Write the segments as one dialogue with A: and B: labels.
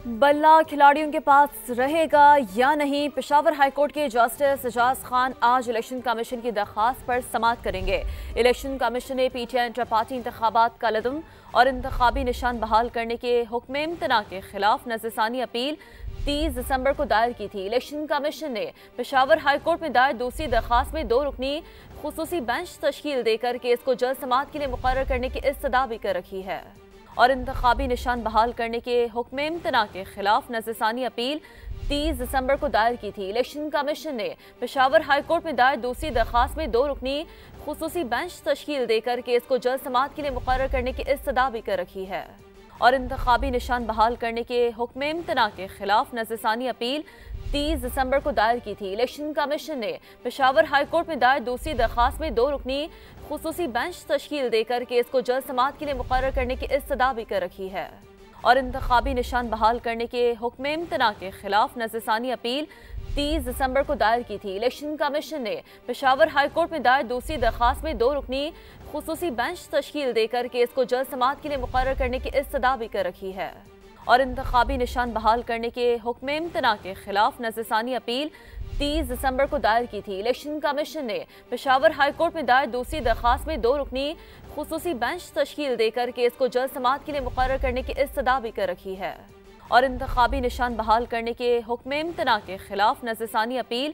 A: बल्ला खिलाड़ियों के पास रहेगा या नहीं, पेशावर हाईकोर्ट के जस्टिस एजाज खान आज इलेक्शन कमीशन की दरख्वास्त पर समाअत करेंगे। इलेक्शन कमीशन ने पीटीआई इंटर पार्टी इंतखाबात का लदम और इंतखाबी निशान बहाल करने के हुक्म इम्तना के खिलाफ नजरसानी अपील 30 दिसंबर को दायर की थी। इलेक्शन कमीशन ने पेशावर हाईकोर्ट में दायर दूसरी दरख्वास्त में 2 रुकनी खुसूसी बेंच तश्कील देकर केस को जल्द समाअत के लिए मुकर्रर करने की इस्तदा भी कर रखी है और इंतखाबी निशान बहाल करने के हुक्म इम्तना के खिलाफ नजरसानी अपील 30 दिसंबर को दायर की थी। इलेक्शन कमीशन ने पेशावर हाईकोर्ट में दायर दूसरी दरख्वास्त में 2 रुकनी खुसूसी बेंच तश्कील देकर केस को जल्द समाअत के लिए मुकर्रर करने की इस्तदा भी कर रखी है और इंतखाबी निशान बहाल करने के हुक्म इम्तना के खिलाफ नजरसानी अपील 30 दिसंबर को दायर की थी। इलेक्शन कमीशन ने पेशावर हाईकोर्ट में दायर दूसरी दरख्वास्त में 2 रुकनी खुसूसी बेंच तश्कील देकर केस को जल्द समाअत के लिए मुकर्रर करने की इस्तदा भी कर रखी है और इंतखाबी निशान बहाल करने के हुक्म इम्तना के खिलाफ नजरसानी अपील 30 दिसंबर को दायर की थी। इलेक्शन कमीशन ने पेशावर हाईकोर्ट में दायर दूसरी दरख्वास्त में 2 रुकनी खुसूसी बेंच तश्कील देकर केस को जल्द समाअत के लिए मुकर्रर करने की इस्तदा भी कर रखी है और इंतखाबी निशान बहाल करने के हुक्म इम्तना के खिलाफ नजरसानी अपील 30 दिसंबर को दायर की थी। इलेक्शन कमीशन ने पेशावर हाईकोर्ट में दायर दूसरी दरख्वास्त में 2 रुकनी खुसूसी बेंच तश्कील देकर केस को जल्द समाअत के लिए मुकर्रर करने की इस्तदा भी कर रखी है और इंतखाबी निशान बहाल करने के हुक्म इम्तना के खिलाफ नजरसानी अपील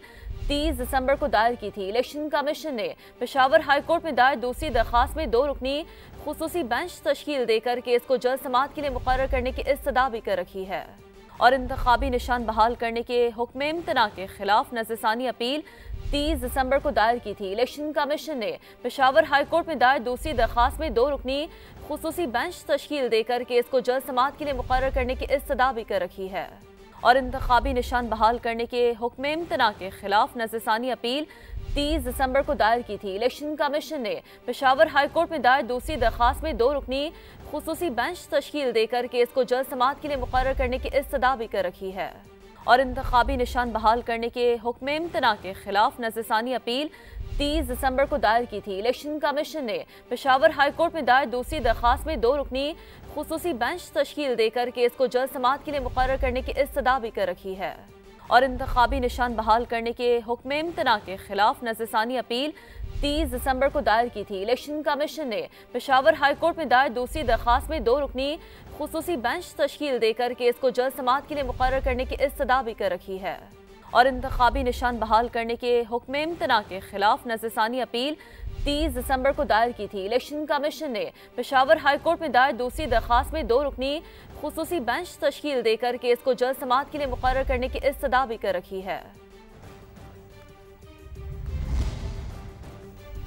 A: 30 दिसंबर को दायर की थी। इलेक्शन कमीशन ने पेशावर हाईकोर्ट में दायर दूसरी दरख्वास्त में 2 रुकनी खुसूसी बेंच तश्कील देकर केस को जल्द समाअत के लिए मुकर्रर करने की इस्तदा भी कर रखी है और इंतखाबी निशान बहाल करने के हुक्म इम्तना के खिलाफ नजरसानी अपील 30 दिसंबर को दायर की थी। इलेक्शन कमीशन ने पेशावर हाईकोर्ट में दायर दूसरी दरख्वास्त में 2 रुकनी खुसूसी बेंच तश्कील देकर केस को जल्द समाअत के लिए मुकर्रर करने की इस्तदा भी कर रखी है और इंतखाबी निशान बहाल करने के हुक्म इम्तना के खिलाफ नजरसानी अपील 30 दिसंबर को दायर की थी। इलेक्शन कमीशन ने पेशावर हाईकोर्ट में दायर दूसरी दरख्वास्त में 2 रुकनी खुसूसी बेंच तश्कील देकर केस को जल्द समाअत के लिए मुकर्रर करने की इस्तदा भी कर रखी है और इंतखाबी निशान बहाल करने के हुक्म इम्तना के खिलाफ नजरसानी अपील 30 दिसंबर को दायर की थी। इलेक्शन कमीशन ने पेशावर हाईकोर्ट में दायर दूसरी दरख्वास्त में 2 रुकनी खुसूसी बेंच तश्कील देकर केस को जल्द समाअत के लिए मुकर्रर करने की इस्तदा भी कर रखी है और इंतखाबी निशान बहाल करने के हुक्म इम्तना के खिलाफ नजरसानी अपील 30 दिसंबर को दायर की थी। इलेक्शन कमीशन ने पेशावर हाईकोर्ट में दायर दूसरी दरख्वास्त में 2 रुकनी खुसूसी बेंच तश्कील देकर केस को जल्द समाअत के लिए मुकर्रर करने की इस्तदा भी कर रखी है और इंतखाबी निशान बहाल करने के हुक्म इम्तना के खिलाफ नजरसानी अपील 30 दिसंबर को दायर की थी। इलेक्शन कमीशन ने पेशावर हाईकोर्ट में दायर दूसरी दरख्वास्त में 2 रुकनी खुसूसी बेंच तश्कील देकर केस को जल्द समाअत के लिए मुकर्रर करने की इस्तदा भी कर रखी है।